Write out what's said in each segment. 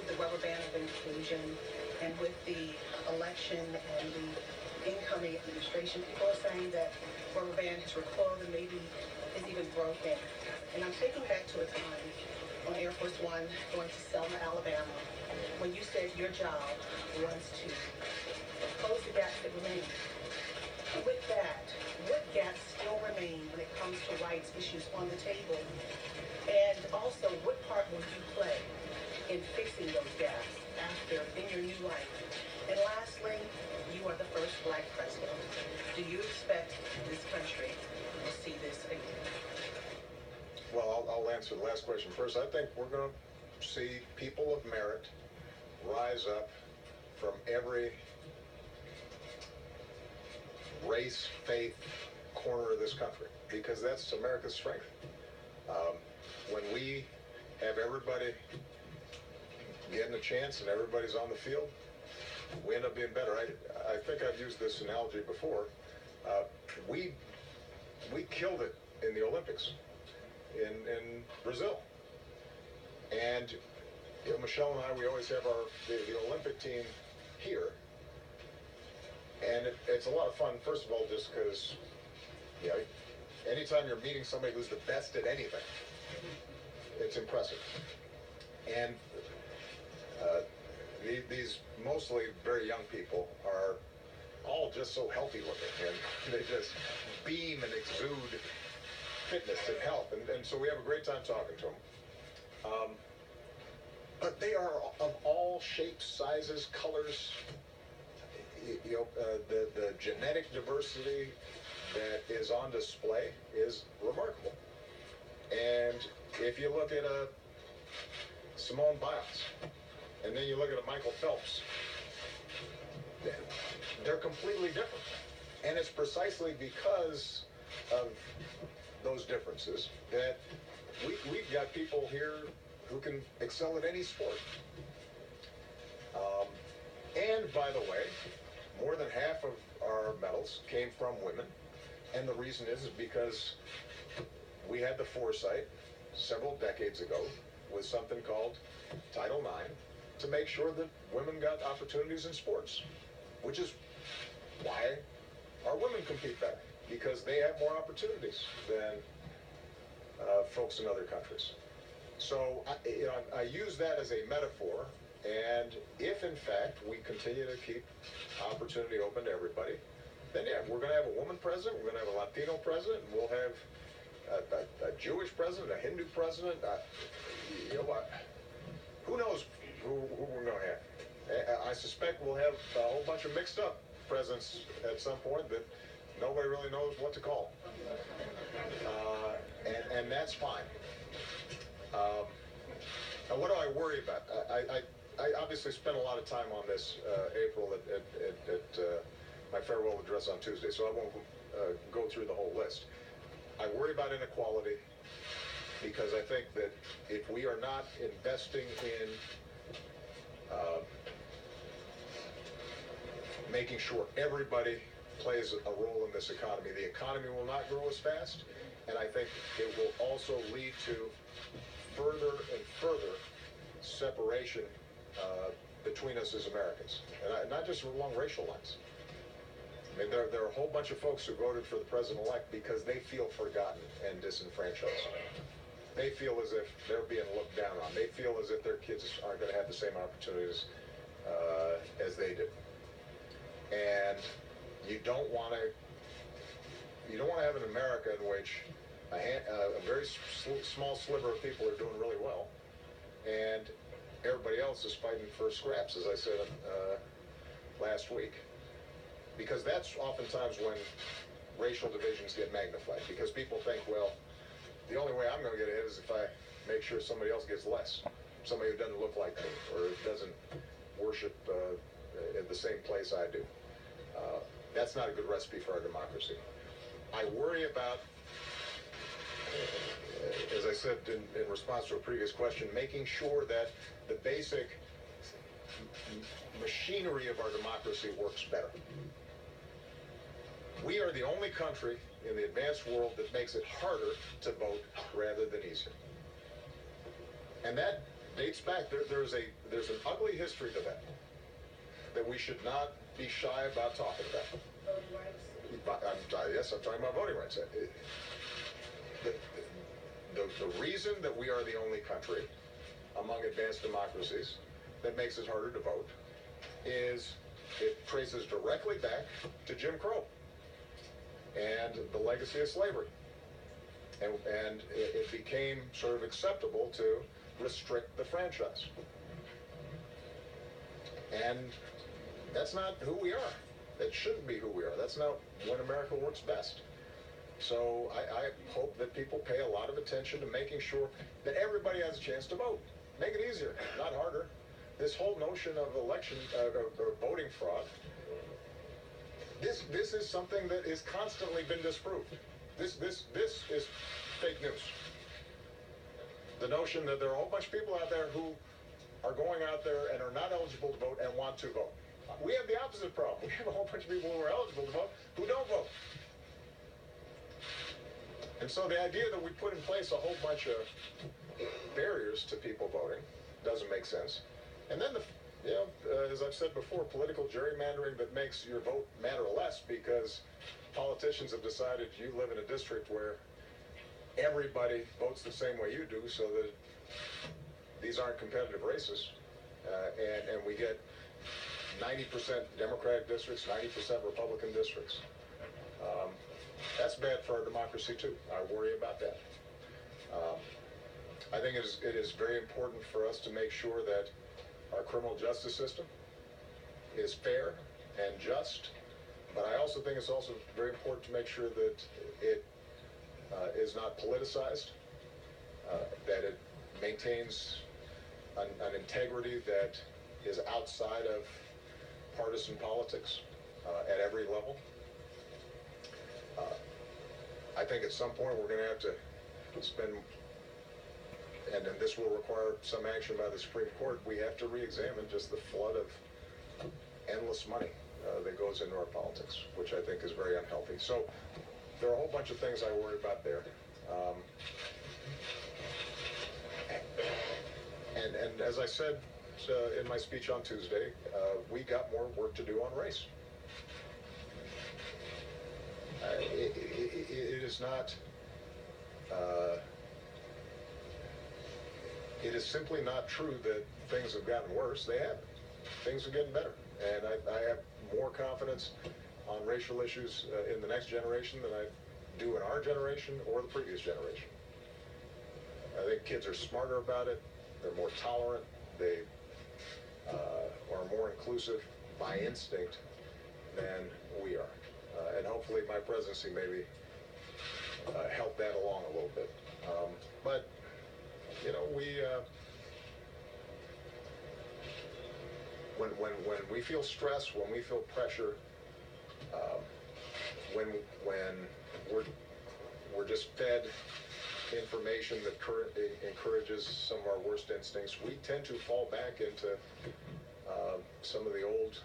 the rubber band of inclusion, and with the election and the incoming administration, people are saying that rubber band has recoiled and maybe is even broken. And I'm thinking back to a time on Air Force One going to Selma, Alabama, when you said your job was to close the gaps that remain. With that, what gaps still remain when it comes to rights issues on the table? And also, what part will you play in fixing those gaps after in your new life? And lastly, you are the first black president. Do you expect this country will see this again? Well, I'll answer the last question first. I think we're going to see people of merit rise up from every race, faith, corner of this country, because that's America's strength. When we have everybody getting a chance and everybody's on the field, we end up being better. I think I've used this analogy before. We killed it in the Olympics in Brazil. And you know, Michelle and I, we always have the Olympic team here. And it's a lot of fun, first of all, just because, you know, anytime you're meeting somebody who's the best at anything, it's impressive. And these mostly very young people are all just so healthy looking, and they just beam and exude fitness and health. And so we have a great time talking to them. But they are of all shapes, sizes, colors. You know, the genetic diversity that is on display is remarkable. And if you look at a Simone Biles, and then you look at a Michael Phelps, they're completely different. And it's precisely because of those differences that we've got people here who can excel at any sport. And by the way, more than half of our medals came from women. And the reason is because we had the foresight several decades ago with something called Title IX to make sure that women got opportunities in sports, which is why our women compete better, because they have more opportunities than folks in other countries. So I use that as a metaphor, and if in fact we continue to keep opportunity open to everybody, then yeah, we're going to have a woman president, we're going to have a Latino president, and we'll have a Jewish president, a Hindu president. You know what? Who knows who we're going to have? I suspect we'll have a whole bunch of mixed up presidents at some point that nobody really knows what to call. And that's fine. Now, what do I worry about? I obviously spent a lot of time on this, April, at my farewell address on Tuesday, so I won't go through the whole list. I worry about inequality because I think that if we are not investing in making sure everybody plays a role in this economy, the economy will not grow as fast, and I think it will also lead to further and further separation between us as Americans, and not just along racial lines. I mean, there are a whole bunch of folks who voted for the president-elect because they feel forgotten and disenfranchised. They feel as if they're being looked down on. They feel as if their kids aren't going to have the same opportunities as they do. And you don't want to have an America in which a very small sliver of people are doing really well, and everybody else is fighting for scraps, as I said last week. Because that's oftentimes when racial divisions get magnified. Because people think, well, the only way I'm going to get ahead is if I make sure somebody else gets less. Somebody who doesn't look like me or doesn't worship in the same place I do. That's not a good recipe for our democracy. I worry about, as I said in response to a previous question, making sure that the basic machinery of our democracy works better. We are the only country in the advanced world that makes it harder to vote rather than easier. And that dates back. There's an ugly history to that we should not be shy about talking about. Voting rights. Yes, I'm talking about voting rights. The reason that we are the only country among advanced democracies that makes it harder to vote is it traces directly back to Jim Crow and the legacy of slavery. And it became sort of acceptable to restrict the franchise. And that's not who we are. That shouldn't be who we are. That's not when America works best. So I hope that people pay a lot of attention to making sure that everybody has a chance to vote. Make it easier, not harder. This whole notion of election or voting fraud, this is something that has constantly been disproved. This is fake news. The notion that there are a whole bunch of people out there who are going out there and are not eligible to vote and want to vote. We have the opposite problem. We have a whole bunch of people who are eligible to vote who don't vote. And so the idea that we put in place a whole bunch of barriers to people voting doesn't make sense. And then, as I've said before, political gerrymandering that makes your vote matter less because politicians have decided you live in a district where everybody votes the same way you do, so that these aren't competitive races, and we get 90% Democratic districts, 90% Republican districts. That's bad for our democracy too. I worry about that. I think it is very important for us to make sure that our criminal justice system is fair and just, but I also think it's also very important to make sure that it is not politicized, that it maintains an integrity that is outside of partisan politics at every level. I think at some point we're going to have to spend, and this will require some action by the Supreme Court, we have to re-examine just the flood of endless money that goes into our politics, which I think is very unhealthy. So there are a whole bunch of things I worry about there. And as I said in my speech on Tuesday, we got more work to do on race. It is not, it is simply not true that things have gotten worse. They haven't. Things are getting better. And I have more confidence on racial issues in the next generation than I do in our generation or the previous generation. I think kids are smarter about it. They're more tolerant. They are more inclusive by instinct than we are. And hopefully my presidency maybe helped that along a little bit. But, when we feel stress, when we feel pressure, when we're just fed information that encourages some of our worst instincts, we tend to fall back into some of the old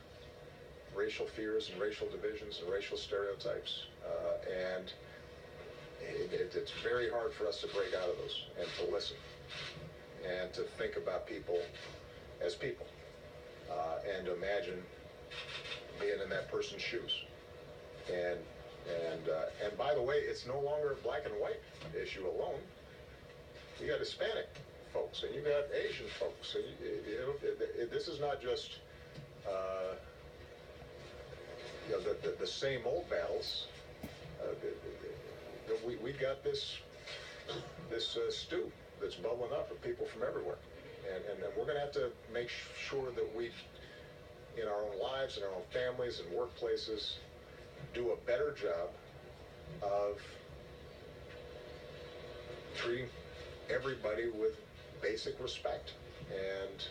racial fears and racial divisions and racial stereotypes, and it's very hard for us to break out of those and to listen and to think about people as people, and imagine being in that person's shoes. And by the way, it's no longer a black and white issue alone. You got Hispanic folks and you got Asian folks. And this is not just the same old battles. We've got this stew that's bubbling up of people from everywhere, and we're going to have to make sure that we, in our own lives, in our own families and workplaces, do a better job of treating everybody with basic respect and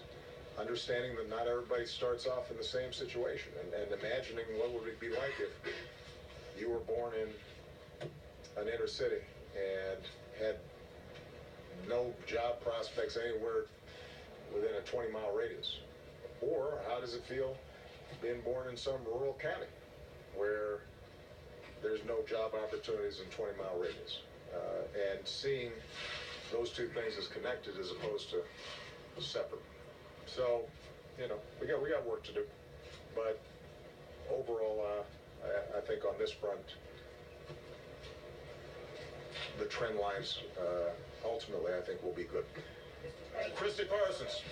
understanding that not everybody starts off in the same situation, and imagining what would it be like if you were born in an inner city and had no job prospects anywhere within a 20-mile radius. Or how does it feel being born in some rural county where there's no job opportunities in 20-mile radius? And seeing those two things as connected as opposed to separate. So, you know, we got work to do. But overall, I think on this front, the trend lines ultimately, I think, will be good. Christy Parsons.